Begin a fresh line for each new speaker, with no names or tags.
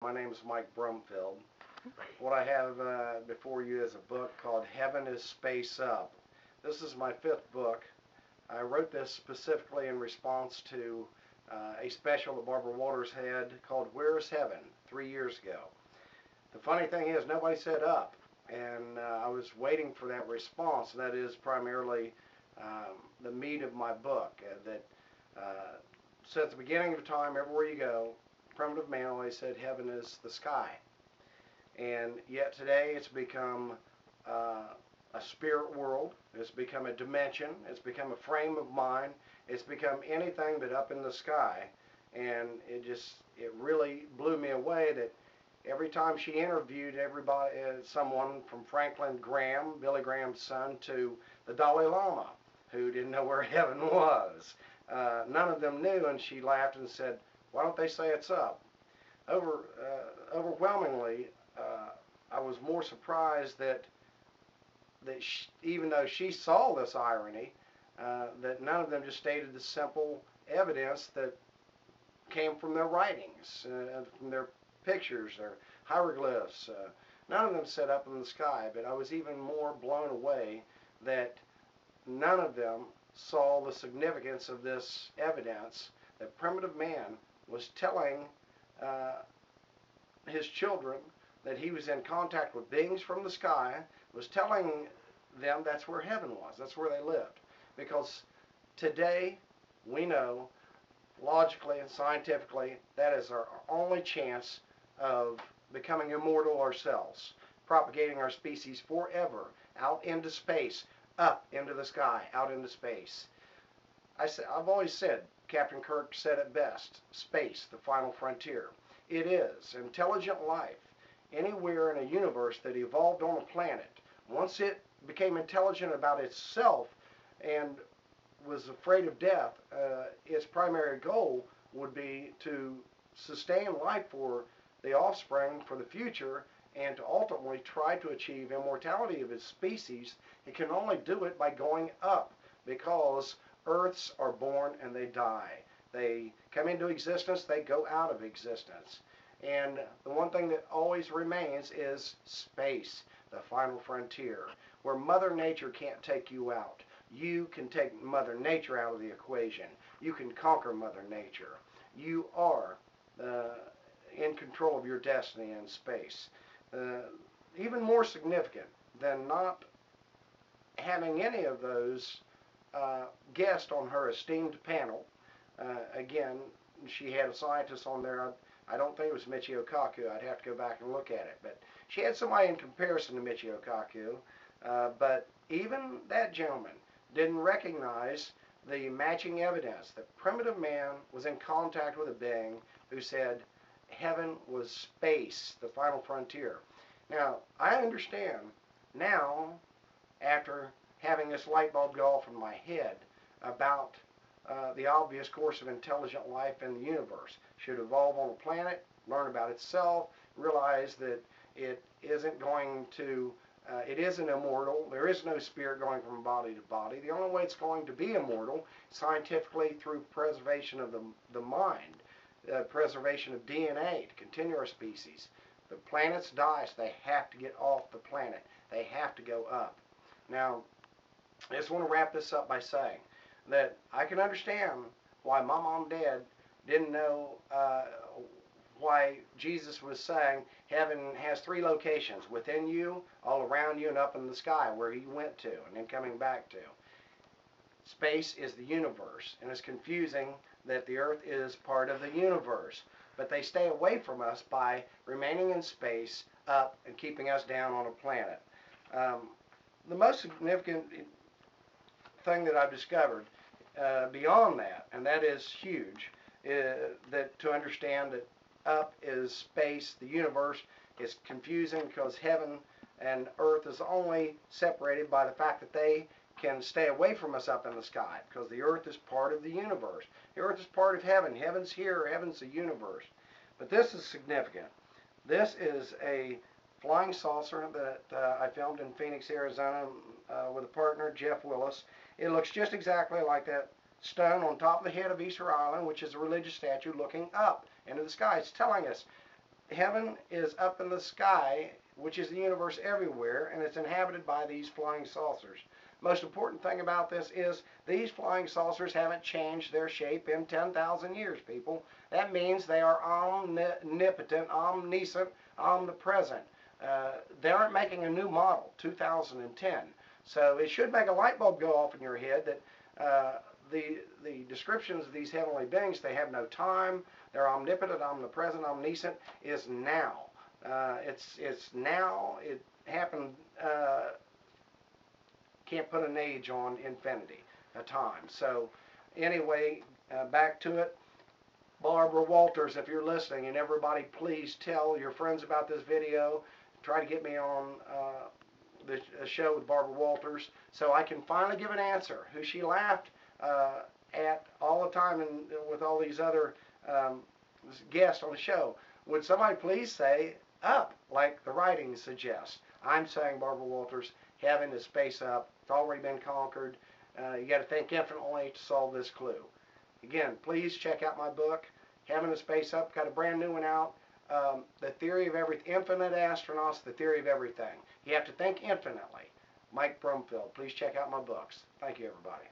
My name is Mike Brumfield. What I have before you is a book called Heaven is Space Up. This is my fifth book. I wrote this specifically in response to a special that Barbara Walters had called Where's Heaven 3 years ago. The funny thing is nobody said up, and I was waiting for that response. That is primarily the meat of my book. That since the beginning of time, everywhere you go, primitive man always said heaven is the sky. And yet today it's become a spirit world. It's become a dimension. It's become a frame of mind. It's become anything but up in the sky. And it really blew me away that every time she interviewed someone from Franklin Graham, Billy Graham's son, to the Dalai Lama, who didn't know where heaven was. None of them knew, and she laughed and said, "Why don't they say it's up?" Overwhelmingly, I was more surprised that even though she saw this irony, that none of them just stated the simple evidence that came from their writings, from their pictures, their hieroglyphs. None of them set up in the sky, but I was even more blown away that none of them saw the significance of this evidence that primitive man was telling his children that he was in contact with beings from the sky, was telling them that's where heaven was, that's where they lived. Because today we know, logically and scientifically, that is our only chance of becoming immortal ourselves, propagating our species forever out into space, up into the sky, out into space. I've always said, Captain Kirk said it best, space, the final frontier. It is intelligent life anywhere in a universe that evolved on a planet. Once it became intelligent about itself and was afraid of death, its primary goal would be to sustain life for the offspring for the future and to ultimately try to achieve immortality of its species. It can only do it by going up, because Earths are born and they die. They come into existence, they go out of existence. And the one thing that always remains is space, the final frontier, where Mother Nature can't take you out. You can take Mother Nature out of the equation. You can conquer Mother Nature. You are in control of your destiny in space. Even more significant than not having any of those guests on her esteemed panel. Again, she had a scientist on there. I don't think it was Michio Kaku. I'd have to go back and look at it. But she had somebody in comparison to Michio Kaku. But even that gentleman didn't recognize the matching evidence that primitive man was in contact with a being who said heaven was space, the final frontier. Now, I understand now, after having this light bulb go off in my head about the obvious course of intelligent life in the universe. Should evolve on a planet, learn about itself, realize that it isn't immortal. There is no spirit going from body to body. The only way it's going to be immortal, scientifically, through preservation of the mind, preservation of DNA to continue our species. The planets die, so they have to get off the planet. They have to go up. Now, I just want to wrap this up by saying that I can understand why my mom and dad didn't know why Jesus was saying heaven has three locations: within you, all around you, and up in the sky, where he went to and then coming back to. Space is the universe, and it's confusing that the earth is part of the universe. But they stay away from us by remaining in space, up, and keeping us down on a planet. The most significant thing that I've discovered beyond that, and that is huge, that to understand that up is space, the universe is confusing because heaven and earth is only separated by the fact that they can stay away from us up in the sky, because the earth is part of the universe. The earth is part of heaven. Heaven's here. Heaven's the universe. But this is significant. This is a flying saucer that I filmed in Phoenix, Arizona with a partner, Jeff Willis. It looks just exactly like that stone on top of the head of Easter Island, which is a religious statue looking up into the sky. It's telling us heaven is up in the sky, which is the universe everywhere, and it's inhabited by these flying saucers. Most important thing about this is these flying saucers haven't changed their shape in 10,000 years, people. That means they are omnipotent, omniscient, omnipresent. They aren't making a new model, 2010. So it should make a light bulb go off in your head that the descriptions of these heavenly beings, they have no time, they're omnipotent, omnipresent, omniscient, is now. It's now. It happened. Can't put an age on infinity, a time. So anyway, back to it. Barbara Walters, if you're listening, and everybody, please tell your friends about this video. Try to get me on the show with Barbara Walters so I can finally give an answer. Who she laughed at all the time, and with all these other guests on the show. Would somebody please say up, like the writing suggests? I'm saying, Barbara Walters, heaven is space up. It's already been conquered. You got to think infinitely to solve this clue. Again, please check out my book, Heaven is Space Up. Got a brand new one out. The Theory of Everything. Infinite Astronauts, The Theory of Everything. You have to think infinitely. Mike Brumfield. Please check out my books. Thank you, everybody.